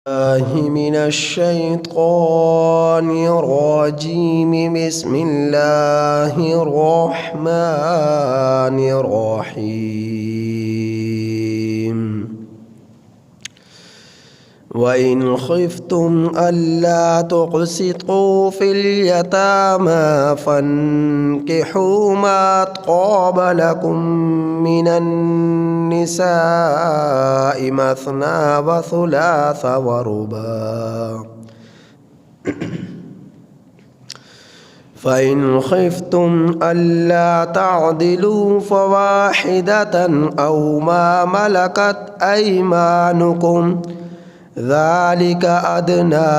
الله من الشيطان الرجيم. بسم الله الرحمن الرحيم. وإن خفتم ألا تقسطوا في اليتامى فانكحوا ما طاب لكم من النساء مثنى وثلاث ورباع فإن خفتم ألا تعدلوا فواحدة أو ما ملكت أيمانكم ذلك أدنى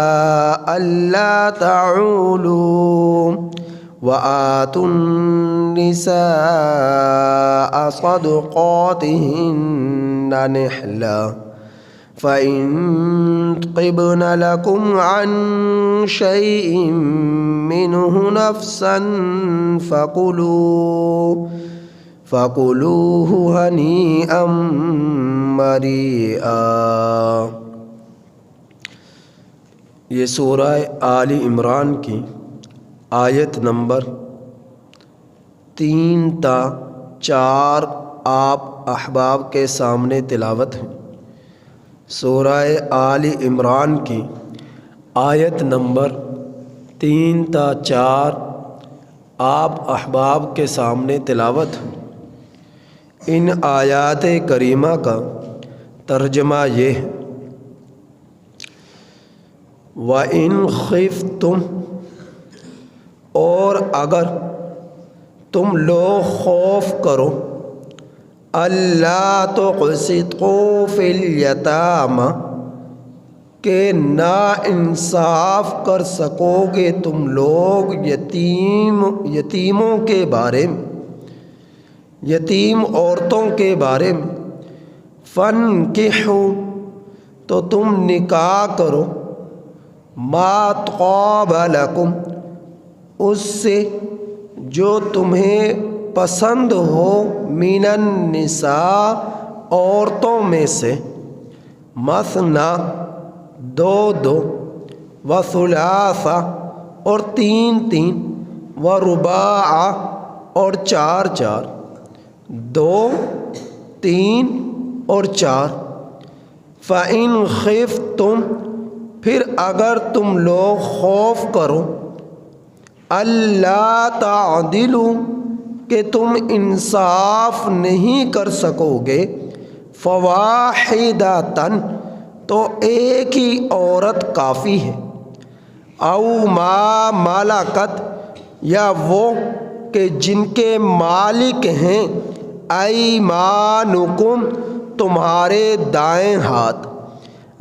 ألا تعولوا وآتوا النساء صدقاتهن نحلة فإن طبن لكم عن شيء منه نفسا فكلوه هنيئا مريئا. یہ سورہ آل عمران کی آیت نمبر 3 تا 4 آپ احباب کے سامنے تلاوت ہے۔ سورہ آل عمران کی آیت نمبر 3 تا 4 آپ احباب کے سامنے تلاوت ہے۔ ان آیات کریمہ کا ترجمہ یہ ہے: وَإِنْ خِفْتُمْ، اور اگر تم لوگ خوف کرو، اللہ تقسطوا فی الیتامى، کہ نا انصاف کر سکو گے تم لوگ یتیموں کے بارے میں، یتیم عورتوں کے بارے میں، فانکحوا، تو تم نکاح کرو، ما طاب لکم، اس سے جو تمہیں پسند ہو، من النساء، عورتوں میں سے، مثنی، دو دو، وثلاث، اور تین تین، ورباع، اور چار چار، 2 3 اور 4۔ فَإِنْ خِفْتُمْ، پھر اگر تم لوگ خوف کرو، اللہ تعدلوا، کہ تم انصاف نہیں کر سکو گے، فواحدۃ، تو ایک ہی عورت کافی ہے، او ما ملکت، یا وہ کہ جن کے مالک ہیں، ایمانکم، تمہارے دائیں ہاتھ،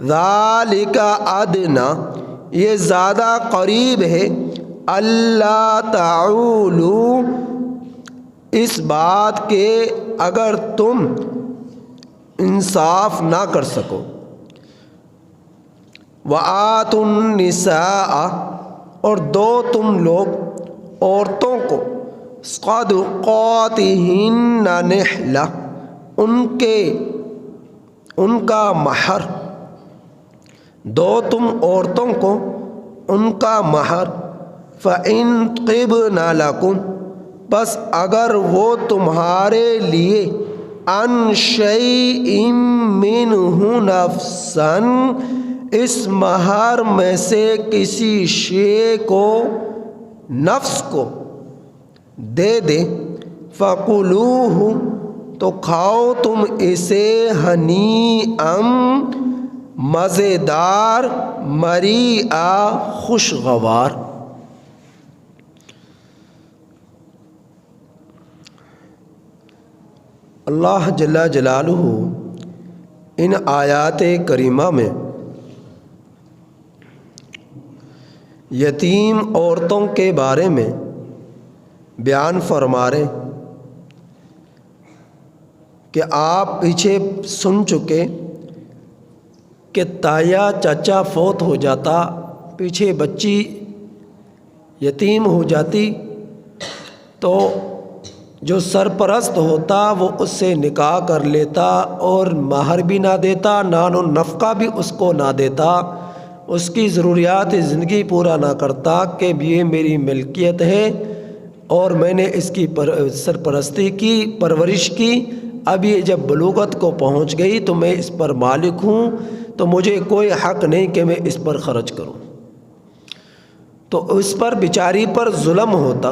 ذالک ادنی، یہ زیادہ قریب ہے، اللہ تعولوا، اس بات کے اگر تم انصاف نہ کر سکو، وآتوا النساء، اور دو تم لوگ عورتوں کو، صدقاتہن نحلہ، ان کا مہر، دو تم عورتوں کو ان کا مہر، فَإِن طِبْنَ لَكُمْ، بس اگر وہ تمہارے لیے، عن شَيْءٍ مِّنْهُ نَفْسًا، اس مہر میں سے کسی شے کو، نفس کو دے دے، فَكُلُوهُ، تو کھاؤ تم اسے، ہنیئا، مزیدار، مریئا، خوشگوار۔ اللہ جل جلالہ ان آیات کریمہ میں یتیم عورتوں کے بارے میں بیان فرما رہے کہ آپ پیچھے سن چکے کہ تایا چاچا فوت ہو جاتا، پیچھے بچی یتیم ہو جاتی، تو جو سرپرست ہوتا وہ اس سے نکاح کر لیتا اور مہر بھی نہ دیتا، نان و نفقہ بھی اس کو نہ دیتا، اس کی ضروریات زندگی پورا نہ کرتا کہ یہ میری ملکیت ہے اور میں نے اس کی سرپرستی کی، پرورش کی، اب یہ جب بلوغت کو پہنچ گئی تو میں اس پر مالک ہوں، تو مجھے کوئی حق نہیں کہ میں اس پر خرچ کروں، تو اس پر بیچاری پر ظلم ہوتا۔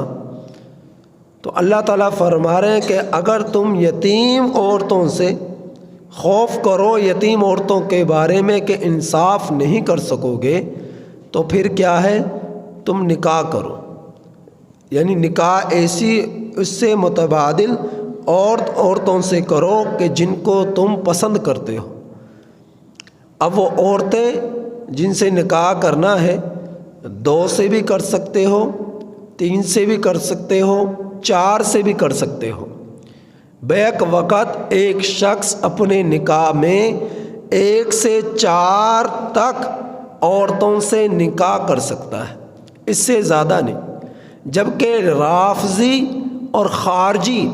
تو اللہ تعالیٰ فرما رہے ہیں کہ اگر تم یتیم عورتوں سے خوف کرو، یتیم عورتوں کے بارے میں کہ انصاف نہیں کر سکو گے، تو پھر کیا ہے، تم نکاح کرو، یعنی نکاح ایسی اس سے متبادل عورتوں سے کرو کہ جن کو تم پسند کرتے ہو۔ اب وہ عورتیں جن سے نکاح کرنا ہے 2 سے بھی کر سکتے ہو، 3 سے بھی کر سکتے ہو، 4 سے بھی کر سکتے ہو۔ بیک وقت ایک شخص اپنے نکاح میں 1 سے 4 تک عورتوں سے نکاح کر سکتا ہے، اس سے زیادہ نہیں۔ جبکہ رافضی اور خارجی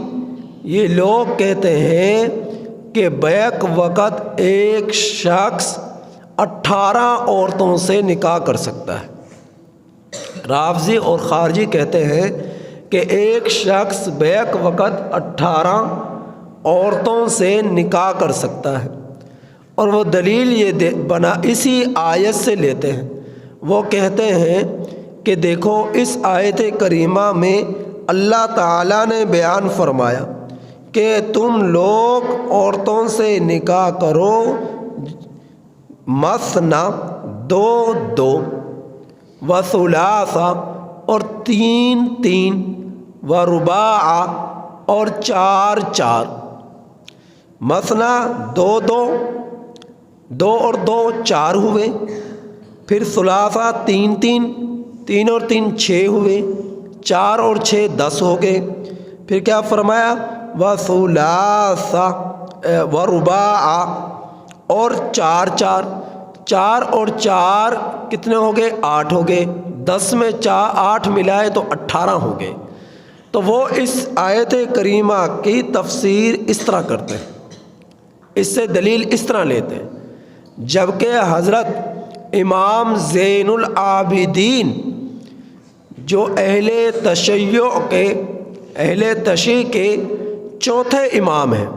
یہ لوگ کہتے ہیں کہ بیک وقت ایک شخص 18 عورتوں سے نکاح کر سکتا ہے۔ رافضی اور خارجی کہتے ہیں کہ ایک شخص بیک وقت 18 عورتوں سے نکاح کر سکتا ہے، اور وہ دلیل یہ اسی آیت سے لیتے ہیں۔ وہ کہتے ہیں کہ دیکھو اس آیت کریمہ میں اللہ تعالیٰ نے بیان فرمایا کہ تم لوگ عورتوں سے نکاح کرو مثنا 2 وثلاث اور 3 ورباع اور 4 مثنا 2 اور 2 4 ہوئے، پھر ثلاثہ 3 اور 3 6 ہوئے، 4 اور 6 10 ہو گئے، پھر کیا فرمایا وثلاث ورباع اور 4 اور 4 کتنے ہو گئے 8 ہو گئے، 10 میں 8 ملائے تو 18 ہو گئے۔ تو وہ اس آیت کریمہ کی تفسیر اس طرح کرتے ہیں، اس سے دلیل اس طرح لیتے ہیں۔ جبکہ حضرت امام زین العابدین جو اہل تشیع کے چوتھے امام ہیں،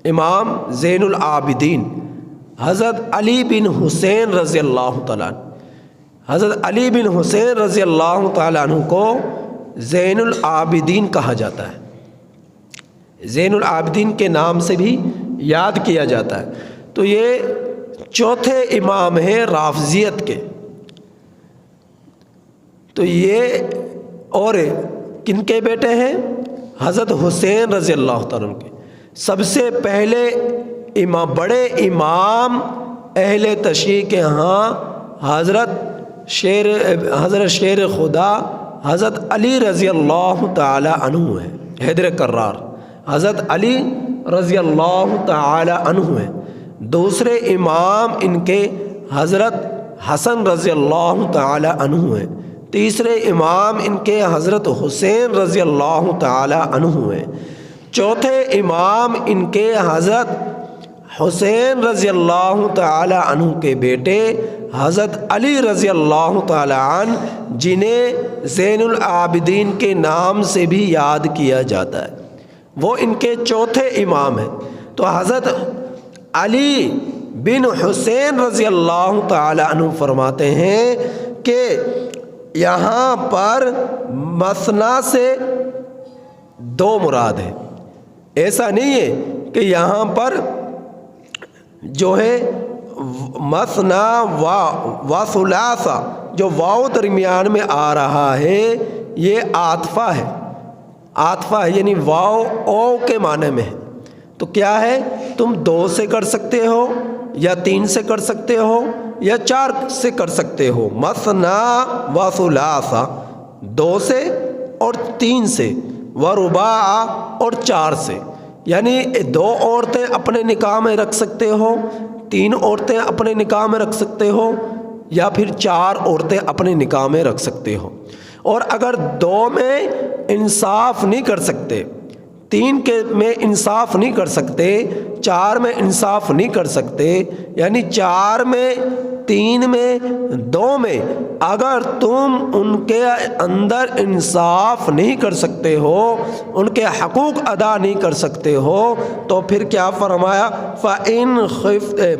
امام زین العابدین حضرت علی بن حسین رضی اللہ تعالیٰ عنہ، حضرت علی بن حسین رضی اللہ تعالیٰ عنہ کو زین العابدین کہا جاتا ہے، زین العابدین کے نام سے بھی یاد کیا جاتا ہے۔ تو یہ چوتھے امام ہیں رافضیت کے۔ تو یہ اور کن کے بیٹے ہیں؟ حضرت حسین رضی اللہ تعالیٰ عنہ کے۔ سب سے پہلے بڑے امام اہل تشیع کے ہاں حضرت شیر خدا حضرت علی رضی اللہ تعالی عنہ ہے، حیدر کرار حضرت علی رضی اللہ تعالی عنہ ہے۔ دوسرے امام ان کے حضرت حسن رضی اللہ تعالی عنہ ہیں۔ تیسرے امام ان کے حضرت حسین رضی اللہ تعالی عنہ ہیں۔ چوتھے امام ان کے حضرت حسین رضی اللہ تعالی عنہ کے بیٹے حضرت علی رضی اللہ تعالی عنہ، جنہیں زین العابدین کے نام سے بھی یاد کیا جاتا ہے، وہ ان کے چوتھے امام ہیں۔ تو حضرت علی بن حسین رضی اللہ تعالی عنہ فرماتے ہیں کہ یہاں پر مثنا سے 2 مراد ہے، ایسا نہیں ہے کہ یہاں پر جو ہے مثنا و ثلاثہ جو واو درمیان میں آ رہا ہے یہ عاطفہ ہے، عاطفہ ہے یعنی واو او کے معنی میں ہے۔ تو کیا ہے، تم 2 سے کر سکتے ہو یا 3 سے کر سکتے ہو یا 4 سے کر سکتے ہو۔ مثنا و ثلاثہ 2 سے اور 3 سے، ورباع اور 4 سے، یعنی 2 عورتیں اپنے نکاح میں رکھ سکتے ہو، 3 عورتیں اپنے نکاح میں رکھ سکتے ہو، یا پھر 4 عورتیں اپنے نکاح میں رکھ سکتے ہو۔ اور اگر 2 میں انصاف نہیں کر سکتے، 3 کے میں انصاف نہیں کر سکتے، 4 میں انصاف نہیں کر سکتے، یعنی 4 میں، 3 میں، 2 میں اگر تم ان کے اندر انصاف نہیں کر سکتے ہو، ان کے حقوق ادا نہیں کر سکتے ہو، تو پھر کیا فرمایا؟ فَإِنْ خِفْتُمْ،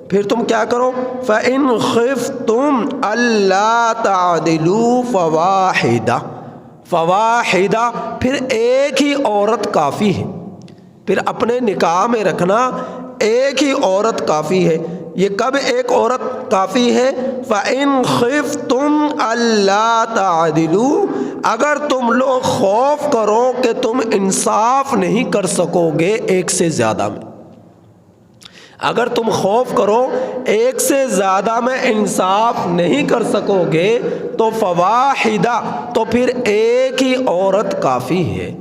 پھر تم کیا کرو؟ فَإِنْ خِفْتُمْ أَلَّا تَعْدِلُوا فَوَاحِدَةً، فواحدہ، پھر ایک ہی عورت کافی ہے، پھر اپنے نکاح میں رکھنا ایک ہی عورت کافی ہے۔ یہ کب ایک عورت کافی ہے؟ فَإِنْ خِفْتُمْ أَلَّا تَعْدِلُوا، اگر تم لوگ خوف کرو کہ تم انصاف نہیں کر سکو گے ایک سے زیادہ میں، اگر تم خوف کرو ایک سے زیادہ میں انصاف نہیں کر سکو گے تو فواحدہ، تو پھر ایک ہی عورت کافی ہے،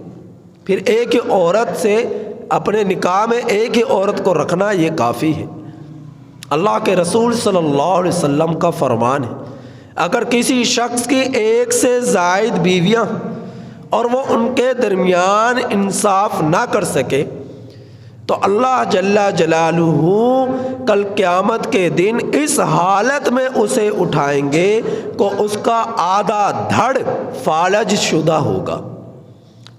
پھر ایک ہی عورت سے اپنے نکاح میں ایک ہی عورت کو رکھنا یہ کافی ہے۔ اللہ کے رسول صلی اللہ علیہ وسلم کا فرمان ہے، اگر کسی شخص کی ایک سے زائد بیویاں اور وہ ان کے درمیان انصاف نہ کر سکے تو اللہ جل جلالہ کل قیامت کے دن اس حالت میں اسے اٹھائیں گے کہ اس کا آدھا دھڑ فالج شدہ ہوگا،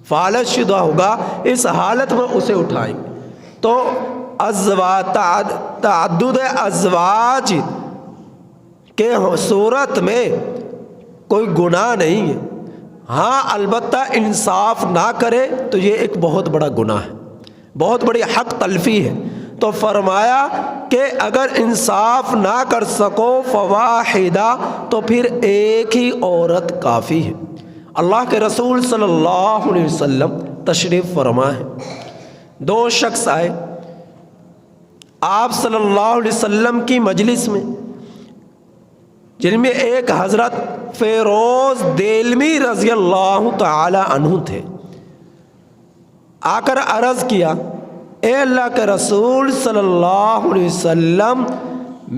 فالج شدہ ہوگا، اس حالت میں اسے اٹھائیں گے۔ تو تعدد ازواج کے صورت میں کوئی گناہ نہیں ہے، ہاں البتہ انصاف نہ کرے تو یہ ایک بہت بڑا گناہ ہے، بہت بڑی حق تلفی ہے۔ تو فرمایا کہ اگر انصاف نہ کر سکو فواحدہ، تو پھر ایک ہی عورت کافی ہے۔ اللہ کے رسول صلی اللہ علیہ وسلم تشریف فرما ہے، 2 شخص آئے آپ صلی اللہ علیہ وسلم کی مجلس میں، جن میں ایک حضرت فیروز دیلمی رضی اللہ تعالی عنہ تھے۔ آ کر عرض کیا، اے اللہ کے رسول صلی اللہ علیہ وسلم،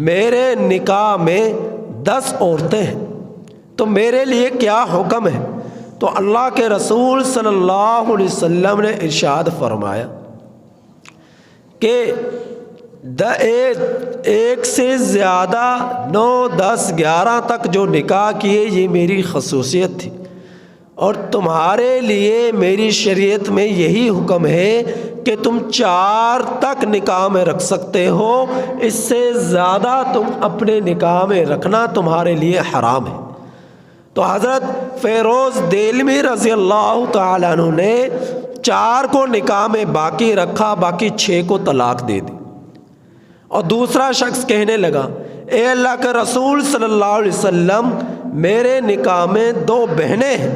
میرے نکاح میں 10 عورتیں ہیں، تو میرے لیے کیا حکم ہے؟ تو اللہ کے رسول صلی اللہ علیہ وسلم نے ارشاد فرمایا کہ ایک سے زیادہ 9، 10، 11 تک جو نکاح کیے یہ میری خصوصیت تھی، اور تمہارے لیے میری شریعت میں یہی حکم ہے کہ تم 4 تک نکاح میں رکھ سکتے ہو، اس سے زیادہ تم اپنے نکاح میں رکھنا تمہارے لیے حرام ہے۔ تو حضرت فیروز دیلمی رضی اللہ تعالیٰ عنہ نے 4 کو نکاح میں باقی رکھا، باقی 6 کو طلاق دے دی۔ اور دوسرا شخص کہنے لگا، اے اللہ کے رسول صلی اللہ علیہ وسلم، میرے نکاح میں 2 بہنیں ہیں۔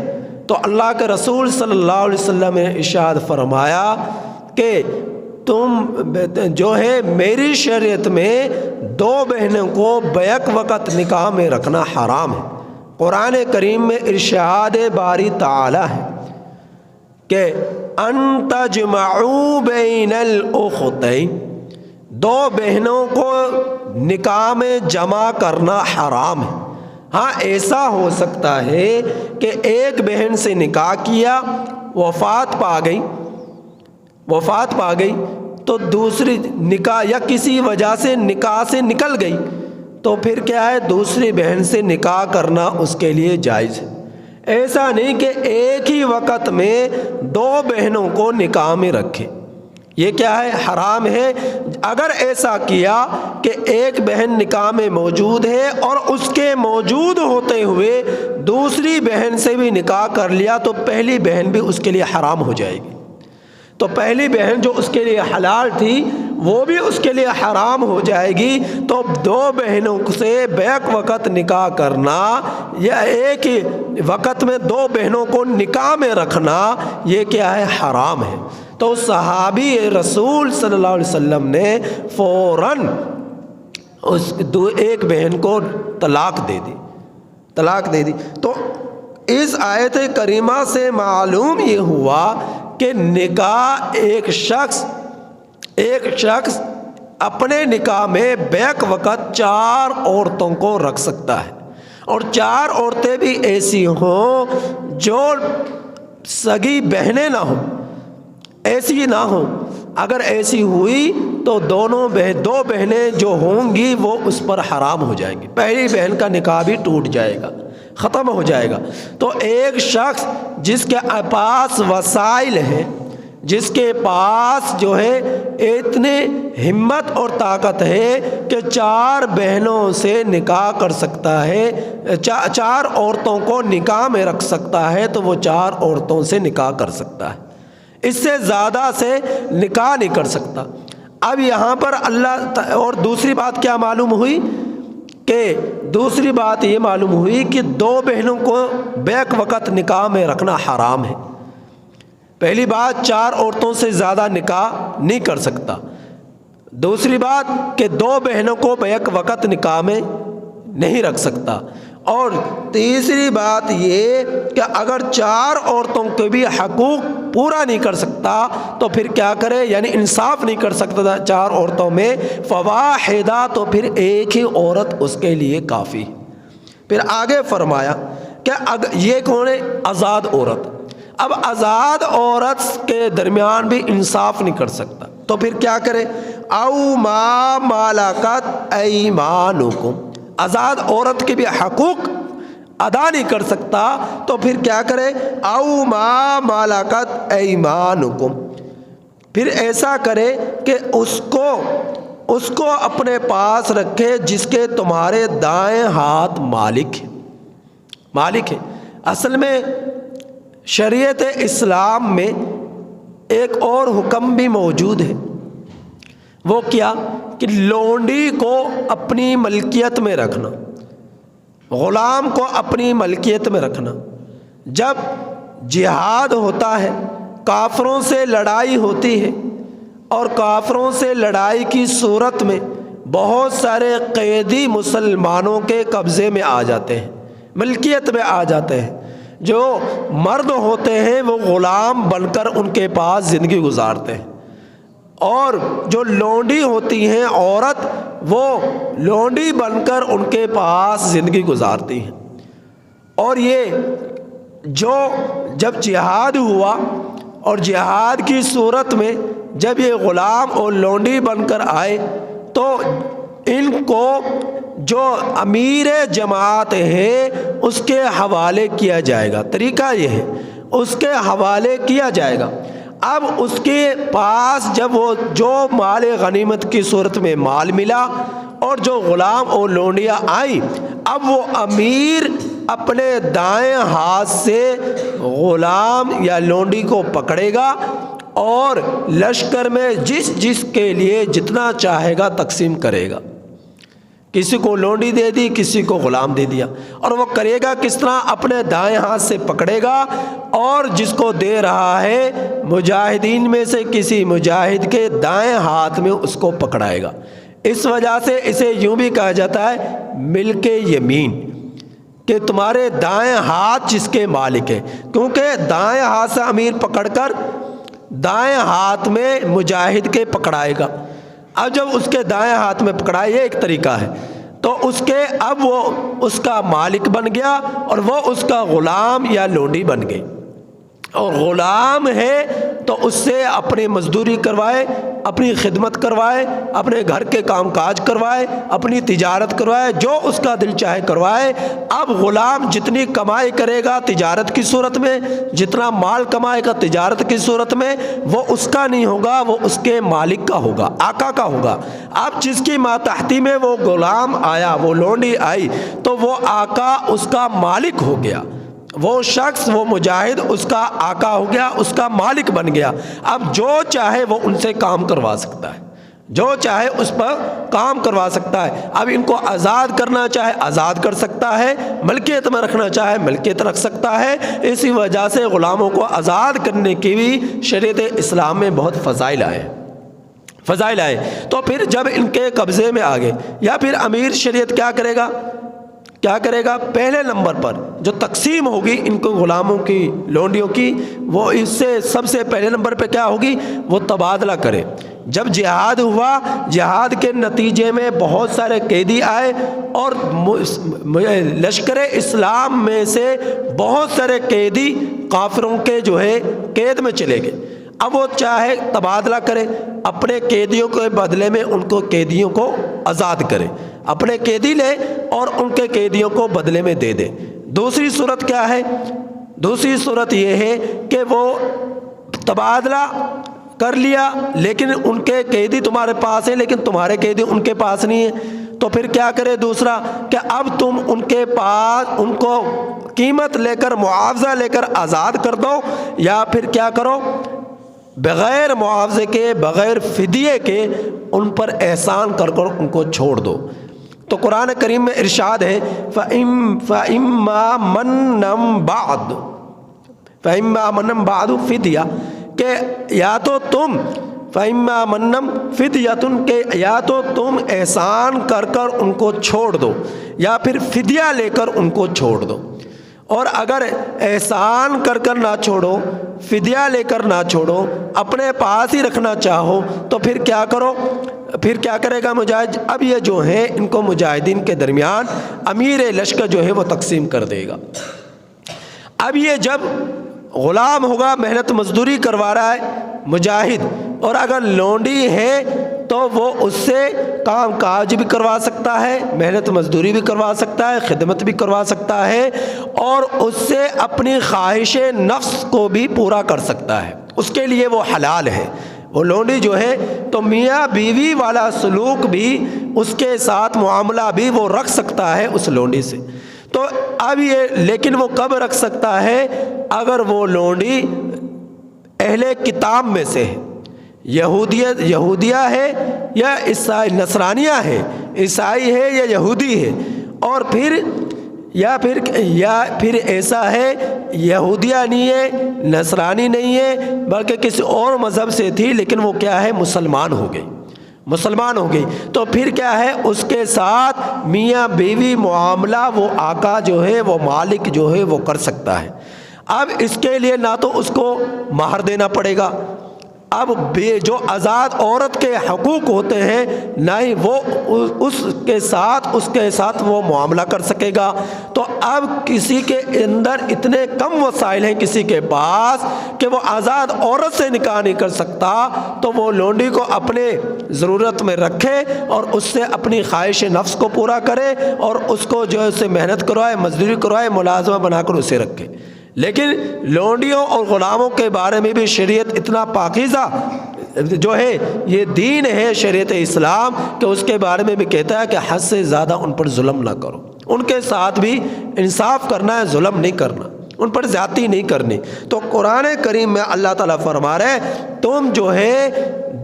تو اللہ کے رسول صلی اللہ علیہ وسلم نے ارشاد فرمایا کہ تم جو ہے میری شریعت میں 2 بہنوں کو بیک وقت نکاح میں رکھنا حرام ہے۔ قرآن کریم میں ارشاد باری تعالی ہے کہ ان تجمعوا بین الاختین، 2 بہنوں کو نکاح میں جمع کرنا حرام ہے۔ ہاں ایسا ہو سکتا ہے کہ ایک بہن سے نکاح کیا، وفات پا گئی تو دوسری نکاح یا کسی وجہ سے نکاح سے نکل گئی، تو پھر کیا ہے، دوسری بہن سے نکاح کرنا اس کے لیے جائز ہے۔ ایسا نہیں کہ ایک ہی وقت میں 2 بہنوں کو نکاح میں رکھے، یہ کیا ہے، حرام ہے۔ اگر ایسا کیا کہ ایک بہن نکاح میں موجود ہے اور اس کے موجود ہوتے ہوئے دوسری بہن سے بھی نکاح کر لیا تو پہلی بہن بھی اس کے لیے حرام ہو جائے گی، تو پہلی بہن جو اس کے لیے حلال تھی وہ بھی اس کے لیے حرام ہو جائے گی۔ تو 2 بہنوں سے بیک وقت نکاح کرنا یا ایک ہی وقت میں 2 بہنوں کو نکاح میں رکھنا یہ کیا ہے، حرام ہے۔ تو صحابی رسول صلی اللہ علیہ وسلم نے فوراً اس ایک بہن کو طلاق دے دی۔ تو اس آیت کریمہ سے معلوم یہ ہوا کہ نکاح ایک شخص اپنے نکاح میں بیک وقت 4 عورتوں کو رکھ سکتا ہے، اور 4 عورتیں بھی ایسی ہوں جو سگی بہنیں نہ ہوں، ایسی نہ ہو، اگر ایسی ہوئی تو دو بہنیں جو ہوں گی وہ اس پر حرام ہو جائیں گی، پہلی بہن کا نکاح بھی ٹوٹ جائے گا، ختم ہو جائے گا۔ تو ایک شخص جس کے پاس وسائل ہیں، جس کے پاس جو ہے اتنی ہمت اور طاقت ہے کہ 4 بہنوں سے نکاح کر سکتا ہے، 4 عورتوں کو نکاح میں رکھ سکتا ہے، تو وہ 4 عورتوں سے نکاح کر سکتا ہے، اس سے زیادہ سے نکاح نہیں کر سکتا۔ اب یہاں پر اللہ اور دوسری بات کیا معلوم ہوئی کہ دوسری بات یہ معلوم ہوئی کہ 2 بہنوں کو بیک وقت نکاح میں رکھنا حرام ہے۔ پہلی بات 4 عورتوں سے زیادہ نکاح نہیں کر سکتا، دوسری بات کہ 2 بہنوں کو بیک وقت نکاح میں نہیں رکھ سکتا، اور تیسری بات یہ کہ اگر 4 عورتوں کے بھی حقوق پورا نہیں کر سکتا تو پھر کیا کرے، یعنی انصاف نہیں کر سکتا 4 عورتوں میں، فواحدہ، تو پھر ایک ہی عورت اس کے لیے کافی۔ پھر آگے فرمایا کہ یہ کون ہے؟ آزاد عورت۔ اب آزاد عورت کے درمیان بھی انصاف نہیں کر سکتا تو پھر کیا کرے؟ او ما ملکت ایمانکم، آزاد عورت کے بھی حقوق ادا نہیں کر سکتا تو پھر کیا کرے؟ او ما ملکت ایمانکم، پھر ایسا کرے کہ اس کو اپنے پاس رکھے جس کے تمہارے دائیں ہاتھ مالک ہے۔ اصل میں شریعت اسلام میں ایک اور حکم بھی موجود ہے، وہ کیا کہ لونڈی کو اپنی ملکیت میں رکھنا، غلام کو اپنی ملکیت میں رکھنا۔ جب جہاد ہوتا ہے، کافروں سے لڑائی ہوتی ہے، اور کافروں سے لڑائی کی صورت میں بہت سارے قیدی مسلمانوں کے قبضے میں آ جاتے ہیں، ملکیت میں آ جاتے ہیں۔ جو مرد ہوتے ہیں وہ غلام بن کر ان کے پاس زندگی گزارتے ہیں، اور جو لونڈی ہوتی ہیں عورت، وہ لونڈی بن کر ان کے پاس زندگی گزارتی ہیں۔ اور یہ جب جہاد ہوا اور جہاد کی صورت میں جب یہ غلام اور لونڈی بن کر آئے تو ان کو جو امیر جماعت ہے اس کے حوالے کیا جائے گا، طریقہ یہ ہے اس کے حوالے کیا جائے گا۔ اب اس کے پاس جب وہ جو مال غنیمت کی صورت میں مال ملا اور جو غلام اور لونڈیاں آئیں، اب وہ امیر اپنے دائیں ہاتھ سے غلام یا لونڈی کو پکڑے گا اور لشکر میں جس کے لیے جتنا چاہے گا تقسیم کرے گا۔ کسی کو لونڈی دے دی، کسی کو غلام دے دیا، اور وہ کرے گا کس طرح؟ اپنے دائیں ہاتھ سے پکڑے گا اور جس کو دے رہا ہے مجاہدین میں سے کسی مجاہد کے دائیں ہاتھ میں اس کو پکڑائے گا۔ اس وجہ سے اسے یوں بھی کہا جاتا ہے ملک یمین، کہ تمہارے دائیں ہاتھ جس کے مالک ہے، کیونکہ دائیں ہاتھ سے امیر پکڑ کر دائیں ہاتھ میں مجاہد کے پکڑائے گا۔ اب جب اس کے دائیں ہاتھ میں پکڑائے، یہ ایک طریقہ ہے، تو اب وہ اس کا مالک بن گیا اور وہ اس کا غلام یا لونڈی بن گئی۔ اور غلام ہے تو اس سے اپنی مزدوری کروائے، اپنی خدمت کروائے، اپنے گھر کے کام کاج کروائے، اپنی تجارت کروائے، جو اس کا دل چاہے کروائے۔ اب غلام جتنی کمائی کرے گا تجارت کی صورت میں، جتنا مال کمائے گا تجارت کی صورت میں، وہ اس کا نہیں ہوگا، وہ اس کے مالک کا ہوگا، آقا کا ہوگا۔ اب جس کی ماتحتی میں وہ غلام آیا، وہ لونڈی آئی، تو وہ آقا اس کا مالک ہو گیا، وہ شخص، وہ مجاہد اس کا آقا ہو گیا، اس کا مالک بن گیا۔ اب جو چاہے وہ ان سے کام کروا سکتا ہے، جو چاہے اس پر کام کروا سکتا ہے۔ اب ان کو آزاد کرنا چاہے آزاد کر سکتا ہے، ملکیت میں رکھنا چاہے ملکیت رکھ سکتا ہے۔ اسی وجہ سے غلاموں کو آزاد کرنے کی بھی شریعت اسلام میں بہت فضائل آئے۔ تو پھر جب ان کے قبضے میں آ گئے، یا پھر امیر شریعت کیا کرے گا؟ پہلے نمبر پر جو تقسیم ہوگی ان کو غلاموں کی، لونڈیوں کی، وہ اس سے سب سے پہلے نمبر پہ کیا ہوگی؟ وہ تبادلہ کرے۔ جب جہاد ہوا، جہاد کے نتیجے میں بہت سارے قیدی آئے اور لشکر اسلام میں سے بہت سارے قیدی کافروں کے جو ہے قید میں چلے گئے۔ اب وہ چاہے تبادلہ کرے، اپنے قیدیوں کے بدلے میں ان کو قیدیوں کو آزاد کرے، اپنے قیدی لے اور ان کے قیدیوں کو بدلے میں دے دے۔ دوسری صورت کیا ہے؟ دوسری صورت یہ ہے کہ وہ تبادلہ کر لیا لیکن ان کے قیدی تمہارے پاس ہیں لیکن تمہارے قیدی ان کے پاس نہیں ہیں، تو پھر کیا کرے دوسرا کہ اب تم ان کے پاس ان کو قیمت لے کر معاوضہ لے کر آزاد کر دو، یا پھر کیا کرو بغیر معاوضے کے بغیر فدیے کے ان پر احسان کر کر ان کو چھوڑ دو۔ تو قرآن کریم میں ارشاد ہے فَإِمَّا مَنًّا بَعْدُ فدیہ، کہ یا تو تم فَإِمَّا مَنًّا فِدْيَةٌ، کہ یا تو تم احسان کر کر ان کو چھوڑ دو یا پھر فدیہ لے کر ان کو چھوڑ دو، اور اگر احسان کر کر نہ چھوڑو، فدیہ لے کر نہ چھوڑو، اپنے پاس ہی رکھنا چاہو تو پھر کیا کرو؟ پھر کیا کرے گا مجاہد؟ اب یہ جو ہیں ان کو مجاہدین کے درمیان امیر لشکر جو ہے وہ تقسیم کر دے گا۔ اب یہ جب غلام ہوگا، محنت مزدوری کروا رہا ہے مجاہد، اور اگر لونڈی ہے تو وہ اس سے کام کاج بھی کروا سکتا ہے، محنت مزدوری بھی کروا سکتا ہے، خدمت بھی کروا سکتا ہے، اور اس سے اپنی خواہش نفس کو بھی پورا کر سکتا ہے، اس کے لیے وہ حلال ہے۔ وہ لونڈی جو ہے تو میاں بیوی والا سلوک بھی اس کے ساتھ معاملہ بھی وہ رکھ سکتا ہے اس لونڈی سے۔ تو اب یہ لیکن وہ کب رکھ سکتا ہے؟ اگر وہ لونڈی اہل کتاب میں سے ہے، یہودیہ ہے یا عیسائی نصرانیہ ہے، عیسائی ہے یا یہودی ہے، اور یا پھر ایسا ہے یہودیہ نہیں ہے، نصرانی نہیں ہے، بلکہ کسی اور مذہب سے تھی لیکن وہ کیا ہے مسلمان ہو گئی، تو پھر کیا ہے اس کے ساتھ میاں بیوی معاملہ وہ آقا جو ہے وہ مالک جو ہے وہ کر سکتا ہے۔ اب اس کے لیے نہ تو اس کو مہر دینا پڑے گا، اب جو آزاد عورت کے حقوق ہوتے ہیں نہ ہی وہ اس کے ساتھ وہ معاملہ کر سکے گا۔ تو اب کسی کے اندر اتنے کم وسائل ہیں کسی کے پاس کہ وہ آزاد عورت سے نکاح نہیں کر سکتا، تو وہ لونڈی کو اپنے ضرورت میں رکھے اور اس سے اپنی خواہش نفس کو پورا کرے، اور اس کو جو ہے اسے محنت کروائے، مزدوری کروائے، ملازمہ بنا کر اسے رکھے۔ لیکن لونڈیوں اور غلاموں کے بارے میں بھی شریعت اتنا پاکیزہ جو ہے یہ دین ہے شریعت اسلام کہ اس کے بارے میں بھی کہتا ہے کہ حد سے زیادہ ان پر ظلم نہ کرو، ان کے ساتھ بھی انصاف کرنا ہے، ظلم نہیں کرنا، ان پر زیادتی نہیں کرنی۔ تو قرآن کریم میں اللہ تعالیٰ فرما رہے تم جو ہے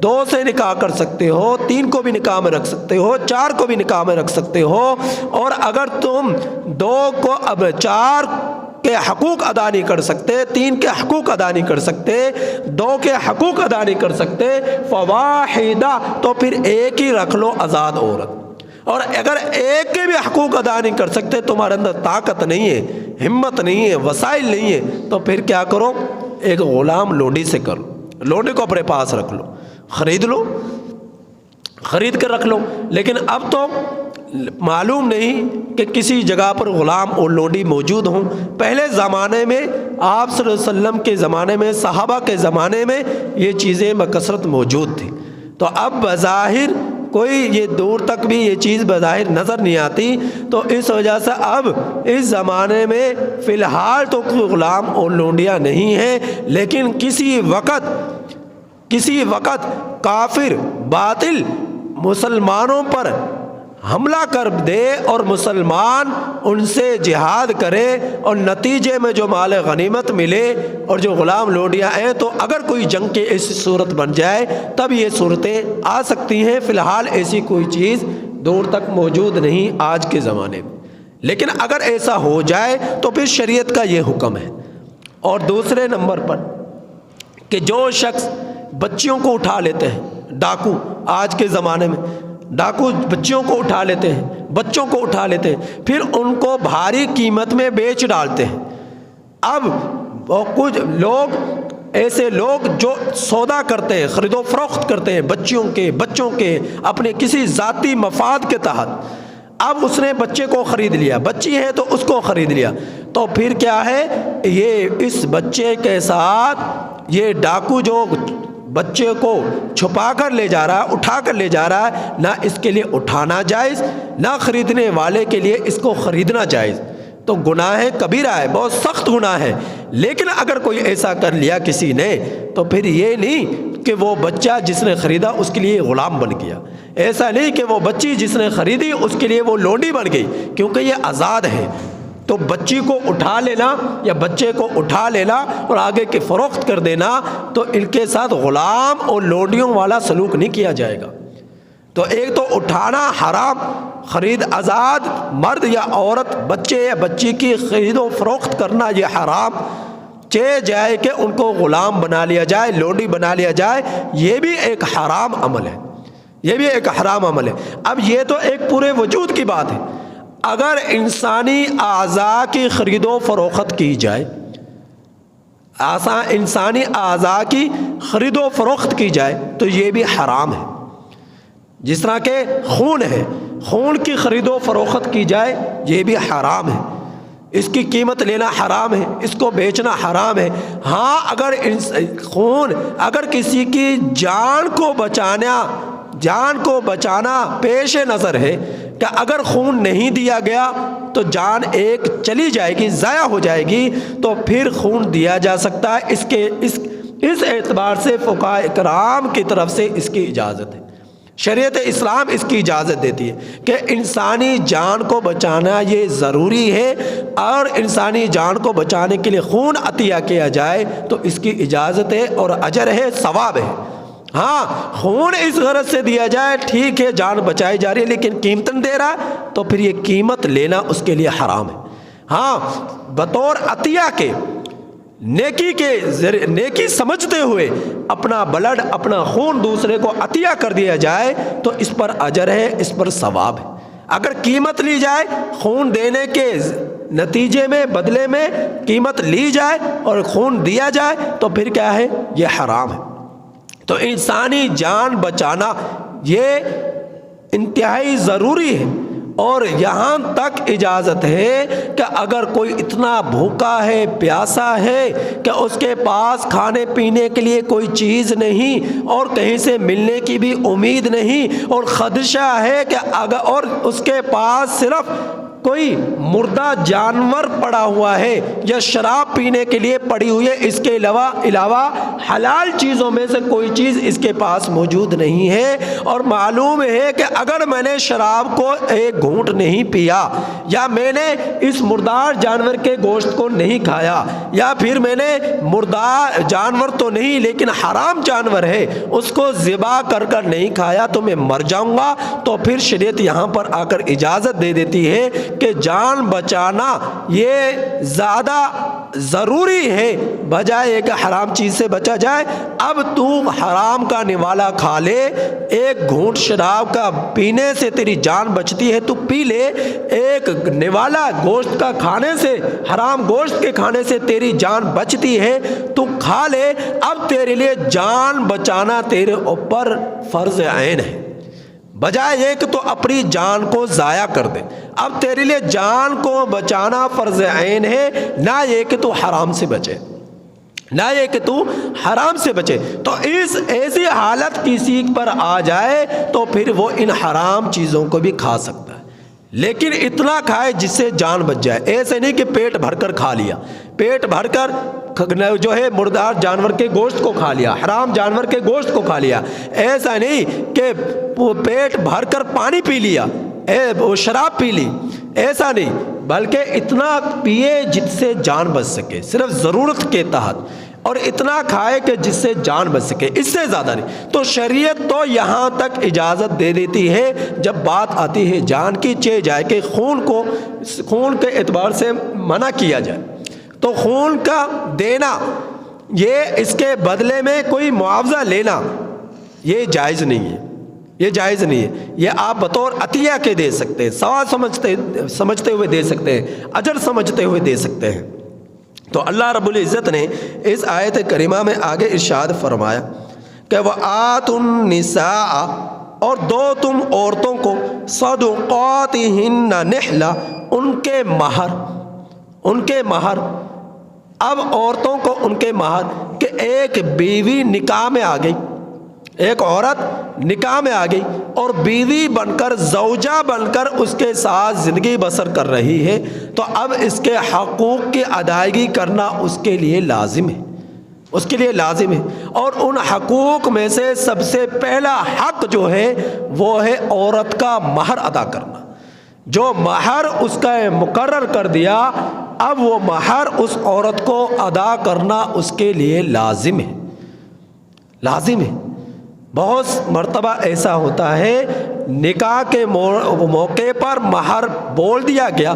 2 سے نکاح کر سکتے ہو، 3 کو بھی نکاح میں رکھ سکتے ہو، 4 کو بھی نکاح میں رکھ سکتے ہو، اور اگر تم 2 کو اب 4 کے حقوق ادا نہیں کر سکتے، 3 کے حقوق ادا نہیں کر سکتے، 2 کے حقوق ادا نہیں کر سکتے، فواحدہ، تو پھر ایک ہی رکھ لو آزاد عورت۔ اور اگر ایک کے بھی حقوق ادا نہیں کر سکتے، تمہارے اندر طاقت نہیں ہے، ہمت نہیں ہے، وسائل نہیں ہے، تو پھر کیا کرو؟ ایک غلام لونڈی سے کرو، لونڈی کو اپنے پاس رکھ لو، خرید کر رکھ لو۔ لیکن اب تو معلوم نہیں کہ کسی جگہ پر غلام اور لونڈی موجود ہوں۔ پہلے زمانے میں آپ صلی اللہ علیہ وسلم کے زمانے میں، صحابہ کے زمانے میں یہ چیزیں بکثرت موجود تھیں، تو اب بظاہر کوئی یہ دور تک بھی یہ چیز بظاہر نظر نہیں آتی، تو اس وجہ سے اب اس زمانے میں فی الحال تو کوئی غلام اور لونڈیاں نہیں ہیں، لیکن کسی وقت کافر باطل مسلمانوں پر حملہ کر دے اور مسلمان ان سے جہاد کرے اور نتیجے میں جو مال غنیمت ملے اور جو غلام لونڈیاں ہیں، تو اگر کوئی جنگ کی ایسی صورت بن جائے تب یہ صورتیں آ سکتی ہیں۔ فی الحال ایسی کوئی چیز دور تک موجود نہیں آج کے زمانے میں، لیکن اگر ایسا ہو جائے تو پھر شریعت کا یہ حکم ہے۔ اور دوسرے نمبر پر کہ جو شخص بچیوں کو اٹھا لیتے ہیں، ڈاکو آج کے زمانے میں ڈاکو بچیوں کو اٹھا لیتے ہیں، پھر ان کو بھاری قیمت میں بیچ ڈالتے ہیں۔ اب کچھ لوگ ایسے لوگ جو سودا کرتے ہیں، خرید و فروخت کرتے ہیں بچوں کے اپنے کسی ذاتی مفاد کے تحت، اب اس نے بچے کو خرید لیا، بچی ہے تو اس کو خرید لیا، تو پھر کیا ہے، یہ اس بچے کے ساتھ یہ ڈاکو جو بچے کو چھپا کر لے جا رہا ہے، اٹھا کر لے جا رہا ہے، نہ اس کے لیے اٹھانا جائز، نہ خریدنے والے کے لیے اس کو خریدنا جائز۔ تو گناہ کبیرہ ہے، بہت سخت گناہ ہے۔ لیکن اگر کوئی ایسا کر لیا کسی نے، تو پھر یہ نہیں کہ وہ بچہ جس نے خریدا اس کے لیے غلام بن گیا، ایسا نہیں کہ وہ بچی جس نے خریدی اس کے لیے وہ لونڈی بن گئی، کیونکہ یہ آزاد ہے۔ تو بچی کو اٹھا لینا یا بچے کو اٹھا لینا اور آگے کے فروخت کر دینا، تو ان کے ساتھ غلام اور لونڈیوں والا سلوک نہیں کیا جائے گا۔ تو ایک تو اٹھانا حرام، خرید آزاد مرد یا عورت بچے یا بچی کی خرید و فروخت کرنا یہ حرام، چاہے جائے کہ ان کو غلام بنا لیا جائے، لونڈی بنا لیا جائے، یہ بھی ایک حرام عمل ہے، یہ بھی ایک حرام عمل ہے۔ اب یہ تو ایک پورے وجود کی بات ہے۔ اگر انسانی اعضاء کی خرید و فروخت کی جائے، انسانی اعضاء کی خرید و فروخت کی جائے تو یہ بھی حرام ہے۔ جس طرح کہ خون ہے، خون کی خرید و فروخت کی جائے یہ بھی حرام ہے، اس کی قیمت لینا حرام ہے، اس کو بیچنا حرام ہے۔ ہاں اگر خون، اگر کسی کی جان کو بچانا پیش نظر ہے کہ اگر خون نہیں دیا گیا تو جان ایک چلی جائے گی، ضائع ہو جائے گی، تو پھر خون دیا جا سکتا ہے۔ اس اعتبار سے فقہاء کرام کی طرف سے اس کی اجازت ہے، شریعت اسلام اس کی اجازت دیتی ہے کہ انسانی جان کو بچانا یہ ضروری ہے، اور انسانی جان کو بچانے کے لیے خون عطیہ کیا جائے تو اس کی اجازت ہے اور اجر ہے، ثواب ہے۔ ہاں خون اس غرض سے دیا جائے، ٹھیک ہے جان بچائی جا رہی ہے، لیکن قیمتاً دے رہا ہے تو پھر یہ قیمت لینا اس کے لیے حرام ہے۔ ہاں بطور عطیہ کے، نیکی سمجھتے ہوئے اپنا بلڈ، اپنا خون دوسرے کو عطیہ کر دیا جائے تو اس پر اجر ہے، اس پر ثواب ہے۔ اگر قیمت لی جائے، خون دینے کے نتیجے میں، بدلے میں قیمت لی جائے اور خون دیا جائے تو پھر کیا ہے؟ یہ حرام ہے۔ تو انسانی جان بچانا یہ انتہائی ضروری ہے، اور یہاں تک اجازت ہے کہ اگر کوئی اتنا بھوکا ہے، پیاسا ہے کہ اس کے پاس کھانے پینے کے لیے کوئی چیز نہیں اور کہیں سے ملنے کی بھی امید نہیں، اور خدشہ ہے کہ اگر اور اس کے پاس صرف کوئی مردہ جانور پڑا ہوا ہے یا شراب پینے کے لیے پڑی ہوئی ہے، اس کے علاوہ حلال چیزوں میں سے کوئی چیز اس کے پاس موجود نہیں ہے، اور معلوم ہے کہ اگر میں نے شراب کو ایک گھونٹ نہیں پیا، یا میں نے اس مردار جانور کے گوشت کو نہیں کھایا، یا پھر میں نے مردار جانور تو نہیں لیکن حرام جانور ہے اس کو ذبح کر کر نہیں کھایا تو میں مر جاؤں گا، تو پھر شریعت یہاں پر آ کر اجازت دے دیتی ہے کہ جان بچانا یہ زیادہ ضروری ہے بجائے کہ حرام چیز سے بچا جائے۔ اب تو حرام کا نوالا کھا لے، ایک گھونٹ شراب کا پینے سے تیری جان بچتی ہے تو پی لے، ایک نوالا گوشت کا کھانے سے، حرام گوشت کے کھانے سے تیری جان بچتی ہے تو کھا لے۔ اب تیرے لیے جان بچانا تیرے اوپر فرض عین ہے، بجائے یہ کہ تو اپنی جان کو ضائع کر دے۔ اب تیرے لیے جان کو بچانا فرض عین ہے، نہ یہ کہ تو حرام سے بچے، نہ یہ کہ تو حرام سے بچے۔ تو اس ایسی حالت کسی پر آ جائے تو پھر وہ ان حرام چیزوں کو بھی کھا سکتا ہے، لیکن اتنا کھائے جس سے جان بچ جائے۔ ایسے نہیں کہ پیٹ بھر کر کھا لیا، پیٹ بھر کر جو ہے مردار جانور کے گوشت کو کھا لیا، حرام جانور کے گوشت کو کھا لیا، ایسا نہیں کہ پیٹ بھر کر پانی پی لیا، وہ شراب پی لی، ایسا نہیں، بلکہ اتنا پیے جس سے جان بچ سکے، صرف ضرورت کے تحت، اور اتنا کھائے کہ جس سے جان بچ سکے، اس سے زیادہ نہیں۔ تو شریعت تو یہاں تک اجازت دے دیتی ہے جب بات آتی ہے جان کی، چاہے جائے کہ خون کے اعتبار سے منع کیا جائے تو خون کا دینا، یہ اس کے بدلے میں کوئی معاوضہ لینا یہ جائز نہیں ہے، یہ جائز نہیں ہے۔ یہ آپ بطور عطیہ کے دے سکتے ہیں، ثواب سمجھتے ہوئے دے سکتے ہیں، اجر سمجھتے ہوئے دے سکتے ہیں۔ تو اللہ رب العزت نے اس آیت کریمہ میں آگے ارشاد فرمایا کہ وَآتُوا النِّسَاءَ، اور دو تم عورتوں کو صدقاتہن نحلہ، ان کے مہر اب عورتوں کو ان کے مہر کہ ایک بیوی نکاح میں آ گئی، ایک عورت نکاح میں آ گئی اور بیوی بن کر، زوجہ بن کر اس کے ساتھ زندگی بسر کر رہی ہے، تو اب اس کے حقوق کی ادائیگی کرنا اس کے لیے لازم ہے، اس کے لیے لازم ہے۔ اور ان حقوق میں سے سب سے پہلا حق جو ہے وہ ہے عورت کا مہر ادا کرنا۔ جو مہر اس کا مقرر کر دیا، اب وہ مہر اس عورت کو ادا کرنا اس کے لیے لازم ہے، لازم ہے۔ بہت مرتبہ ایسا ہوتا ہے نکاح کے موقع پر مہر بول دیا گیا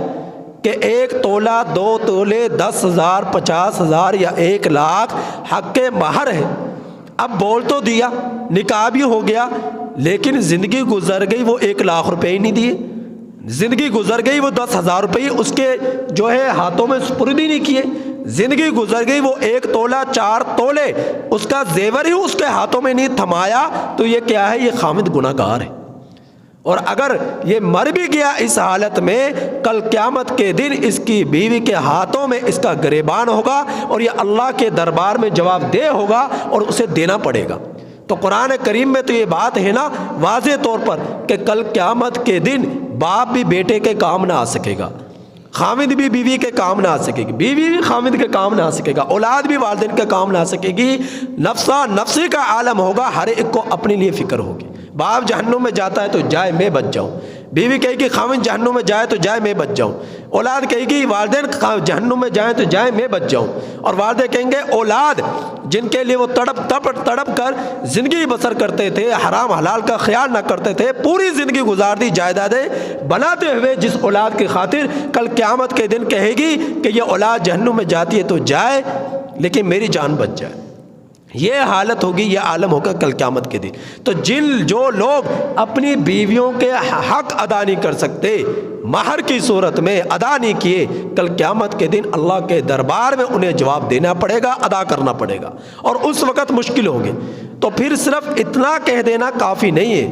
کہ 1 تولہ، 2 تولے، 10,000، 50,000 یا 1,00,000 حق کے مہر ہے۔ اب بول تو دیا، نکاح بھی ہو گیا، لیکن زندگی گزر گئی، وہ 1,00,000 روپے ہی نہیں دیے، زندگی گزر گئی، وہ 10,000 روپے اس کے جو ہے ہاتھوں میں سپرد ہی نہیں کیے، زندگی گزر گئی، وہ 1 تولہ، 4 تولے اس کا زیور ہی اس کے ہاتھوں میں نہیں تھمایا، تو یہ کیا ہے؟ یہ خامد گناہ گار ہے۔ اور اگر یہ مر بھی گیا اس حالت میں، کل قیامت کے دن اس کی بیوی کے ہاتھوں میں اس کا گریبان ہوگا اور یہ اللہ کے دربار میں جواب دہ ہوگا اور اسے دینا پڑے گا۔ تو قرآن کریم میں تو یہ بات ہے نا واضح طور پر کہ کل قیامت کے دن باپ بھی بیٹے کے کام نہ آ سکے گا، خامد بھی بیوی کے کام نہ آ سکے گی، بیوی بھی خامد کے کام نہ آ سکے گا، اولاد بھی والدین کے کام نہ آ سکے گی۔ نفسا نفسی کا عالم ہوگا، ہر ایک کو اپنے لیے فکر ہوگی۔ باپ جہنم میں جاتا ہے تو جائے میں بچ جاؤں، بیوی کہے گی خامد جہنم میں جائے تو جائے میں بچ جاؤں، اولاد کہے گی والدین جہنم میں جائیں تو جائے میں بچ جاؤں، اور والدین کہیں گے اولاد جن کے لیے وہ تڑپ کر زندگی بسر کرتے تھے، حرام حلال کا خیال نہ کرتے تھے، پوری زندگی گزار دی جائیدادیں بناتے ہوئے، جس اولاد کی خاطر کل قیامت کے دن کہے گی کہ یہ اولاد جہنم میں جاتی ہے تو جائے لیکن میری جان بچ جائے، یہ حالت ہوگی، یہ عالم ہوگا کل قیامت کے دن۔ تو جو لوگ اپنی بیویوں کے حق ادا نہیں کر سکتے، مہر کی صورت میں ادا نہیں کیے، کل قیامت کے دن اللہ کے دربار میں انہیں جواب دینا پڑے گا، ادا کرنا پڑے گا، اور اس وقت مشکل ہوگی۔ تو پھر صرف اتنا کہہ دینا کافی نہیں ہے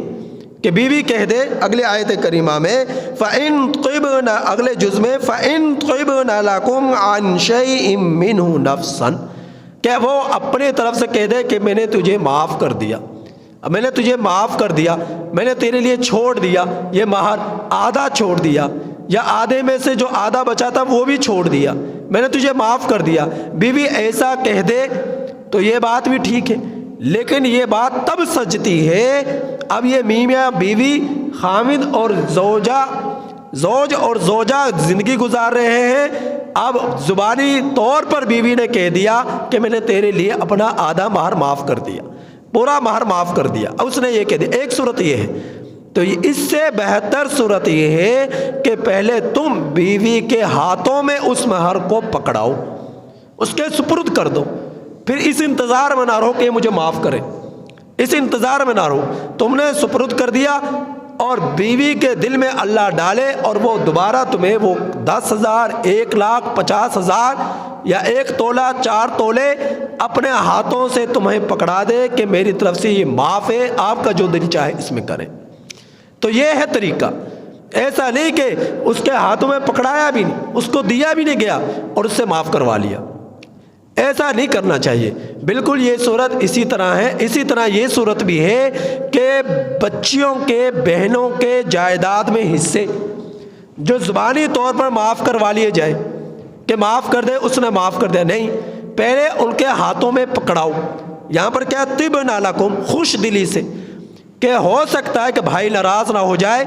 کہ بیوی کہہ دے، اگلے آیت کریمہ میں فَإِن طِبْنَ، اگلے جز میں فَإِن طِبْنَ لَكُمْ عَنْ شَيْءٍ مِّنْهُ نَفْسًا، کہ وہ اپنے طرف سے کہہ دے کہ میں نے تجھے معاف کر دیا، میں نے تجھے معاف کر دیا، میں نے تیرے لیے چھوڑ دیا، یہ مہر آدھا چھوڑ دیا، یا آدھے میں سے جو آدھا بچا تھا وہ بھی چھوڑ دیا، میں نے تجھے معاف کر دیا۔ بیوی ایسا کہہ دے تو یہ بات بھی ٹھیک ہے، لیکن یہ بات تب سجتی ہے اب یہ میاں بیوی خامد اور زوج اور زوجہ زندگی گزار رہے ہیں، اب زبانی طور پر بیوی نے کہہ دیا کہ میں نے تیرے لیے اپنا آدھا مہر معاف کر دیا، پورا مہر معاف کر دیا، اب اس نے یہ کہہ دیا۔ ایک صورت یہ ہے، تو اس سے بہتر صورت یہ ہے کہ پہلے تم بیوی کے ہاتھوں میں اس مہر کو پکڑاؤ، اس کے سپرد کر دو، پھر اس انتظار میں نہ رہو کہ مجھے معاف کرے، اس انتظار میں نہ رہو، تم نے سپرد کر دیا اور بیوی کے دل میں اللہ ڈالے اور وہ دوبارہ تمہیں وہ 10,000، 1,00,000، 50,000 یا 1 تولہ، 4 تولے اپنے ہاتھوں سے تمہیں پکڑا دے کہ میری طرف سے یہ معاف ہے، آپ کا جو دل چاہے اس میں کریں۔ تو یہ ہے طریقہ، ایسا نہیں کہ اس کے ہاتھوں میں پکڑایا بھی نہیں، اس کو دیا بھی نہیں گیا اور اس سے معاف کروا لیا، ایسا نہیں کرنا چاہیے۔ بالکل یہ صورت اسی طرح ہے۔ اسی طرح یہ صورت بھی ہے کہ بچیوں کے، بہنوں کے جائیداد میں حصے جو زبانی طور پر معاف کروا لیے جائے کہ معاف کر دے، اس نے معاف کر دیا، نہیں، پہلے ان کے ہاتھوں میں پکڑاؤ۔ یہاں پر کیا طِبْنَ لَكُمْ، خوش دلی سے، کہ ہو سکتا ہے کہ بھائی ناراض نہ ہو جائے،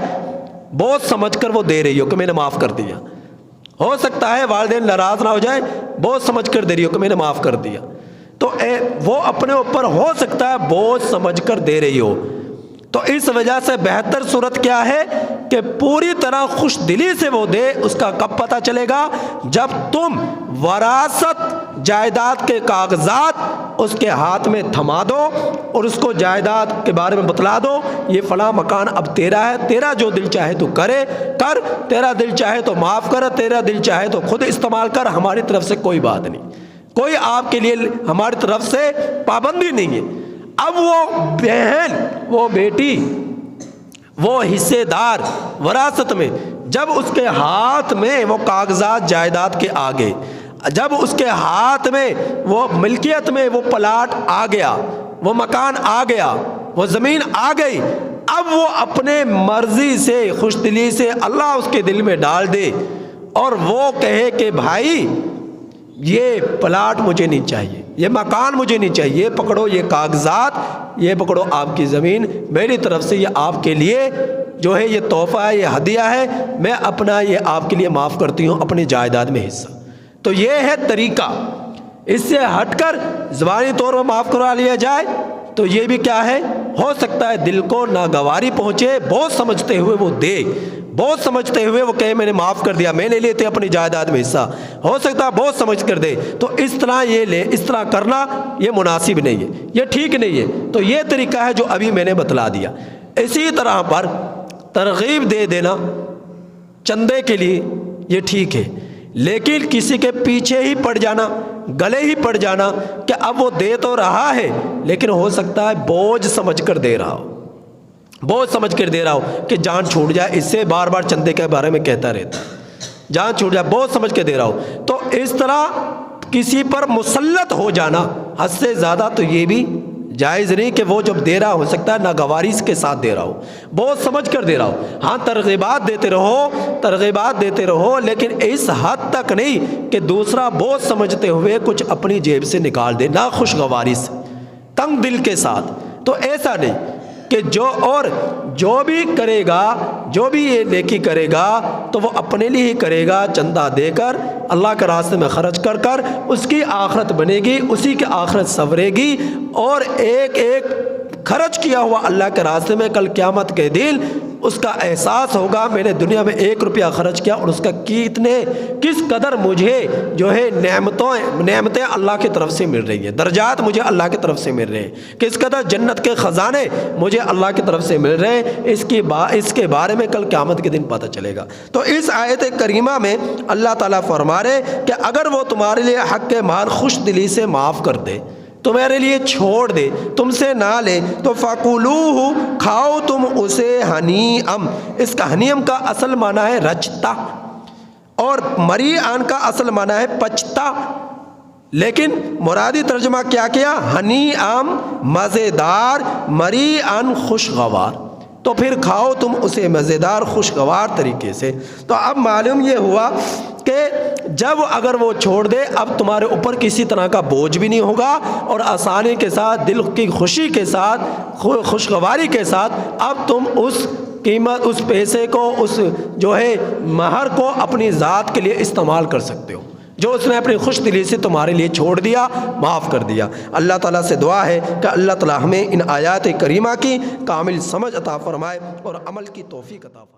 بہت سمجھ کر وہ دے رہی ہو کہ میں نے معاف کر دیا، ہو سکتا ہے والدین ناراض نہ ہو جائے، بہت سمجھ کر دے رہی ہو کہ میں نے معاف کر دیا، تو وہ اپنے اوپر ہو سکتا ہے بہت سمجھ کر دے رہی ہو۔ تو اس وجہ سے بہتر صورت کیا ہے کہ پوری طرح خوش دلی سے وہ دے۔ اس کا کب پتہ چلے گا؟ جب تم وراثت جائیداد کے کاغذات اس کے ہاتھ میں تھما دو اور اس کو جائیداد کے بارے میں بتلا دو، یہ فلاں مکان اب تیرا ہے، تیرا جو دل چاہے تو کر، تیرا دل چاہے تو معاف کر، تیرا دل چاہے تو خود استعمال کر، ہماری طرف سے کوئی بات نہیں، کوئی آپ کے لیے ہماری طرف سے پابندی نہیں ہے۔ اب وہ بہن، وہ بیٹی، وہ حصے دار وراثت میں، جب اس کے ہاتھ میں وہ کاغذات جائیداد کے آگے، جب اس کے ہاتھ میں وہ ملکیت میں وہ پلاٹ آ گیا، وہ مکان آ گیا، وہ زمین آ گئی، اب وہ اپنے مرضی سے خوش دلی سے اللہ اس کے دل میں ڈال دے اور وہ کہے کہ بھائی یہ پلاٹ مجھے نہیں چاہیے، یہ مکان مجھے نہیں چاہیے، یہ پکڑو یہ کاغذات، یہ پکڑو آپ کی زمین، میری طرف سے یہ آپ کے لیے جو ہے یہ تحفہ ہے، یہ ہدیہ ہے، میں اپنا یہ آپ کے لیے معاف کرتی ہوں اپنی جائیداد میں حصہ۔ تو یہ ہے طریقہ۔ اس سے ہٹ کر زبانی طور پر معاف کروا لیا جائے تو یہ بھی کیا ہے، ہو سکتا ہے دل کو ناگواری پہنچے، بہت سمجھتے ہوئے وہ دے، بہت سمجھتے ہوئے وہ کہے میں نے معاف کر دیا، میں نے لیتے اپنی جائیداد میں حصہ، ہو سکتا ہے بہت سمجھ کر دے، تو اس طرح یہ لے، اس طرح کرنا یہ مناسب نہیں ہے، یہ ٹھیک نہیں ہے۔ تو یہ طریقہ ہے جو ابھی میں نے بتلا دیا۔ اسی طرح پر ترغیب دے دینا چندے کے لیے یہ ٹھیک ہے، لیکن کسی کے پیچھے ہی پڑ جانا، گلے ہی پڑ جانا کہ اب وہ دے تو رہا ہے لیکن ہو سکتا ہے بوجھ سمجھ کر دے رہا ہو، بوجھ سمجھ کر دے رہا ہو کہ جان چھوٹ جائے، اس سے بار بار چندے کے بارے میں کہتا رہتا ہے، جان چھوٹ جائے، بوجھ سمجھ کے دے رہا ہو، تو اس طرح کسی پر مسلط ہو جانا حد سے زیادہ تو یہ بھی جائز نہیں کہ وہ جب دے رہا ہو سکتا ہے ناگواری کے ساتھ دے رہا ہو، بہت سمجھ کر دے رہا ہو۔ ہاں ترغیبات دیتے رہو، ترغیبات دیتے رہو، لیکن اس حد تک نہیں کہ دوسرا بہت سمجھتے ہوئے کچھ اپنی جیب سے نکال دے، نہ خوشگواری سے، تنگ دل کے ساتھ۔ تو ایسا نہیں کہ جو بھی کرے گا، جو بھی یہ نیکی کرے گا تو وہ اپنے لیے ہی کرے گا، چندہ دے کر اللہ کے راستے میں خرچ کر کر اس کی آخرت بنے گی، اسی کی آخرت سنورے گی، اور ایک ایک خرچ کیا ہوا اللہ کے راستے میں کل قیامت کے دن اس کا احساس ہوگا میں نے دنیا میں 1 روپیہ خرچ کیا اور اس کا کس قدر مجھے جو ہے نعمتیں اللہ کی طرف سے مل رہی ہیں، درجات مجھے اللہ کی طرف سے مل رہے ہیں، کس قدر جنت کے خزانے مجھے اللہ کی طرف سے مل رہے ہیں، اس کے بارے میں کل قیامت کے دن پتہ چلے گا۔ تو اس آیت کریمہ میں اللہ تعالیٰ فرما رہے کہ اگر وہ تمہارے لیے حق کے مال خوش دلی سے معاف کر دے، تمہارے لیے چھوڑ دے، تم سے نہ لے، تو فَكُلُوهُ کھاؤ تم اسے ہنیئم۔ اس کا ہنیئم کا اصل معنی ہے رچتا، اور مریعن کا اصل معنی ہے پچتا، لیکن مرادی ترجمہ کیا ہنیئم مزیدار، مریعن خوشگوار، تو پھر کھاؤ تم اسے مزیدار خوشگوار طریقے سے۔ تو اب معلوم یہ ہوا کہ جب اگر وہ چھوڑ دے اب تمہارے اوپر کسی طرح کا بوجھ بھی نہیں ہوگا، اور آسانی کے ساتھ، دل کی خوشی کے ساتھ، خوشگواری کے ساتھ اب تم اس قیمت، اس پیسے کو، اس جو ہے مہر کو اپنی ذات کے لیے استعمال کر سکتے ہو، جو اس نے اپنی خوش دلی سے تمہارے لیے چھوڑ دیا، معاف کر دیا۔ اللہ تعالیٰ سے دعا ہے کہ اللہ تعالیٰ ہمیں ان آیات کریمہ کی کامل سمجھ عطا فرمائے اور عمل کی توفیق عطا فرمائے۔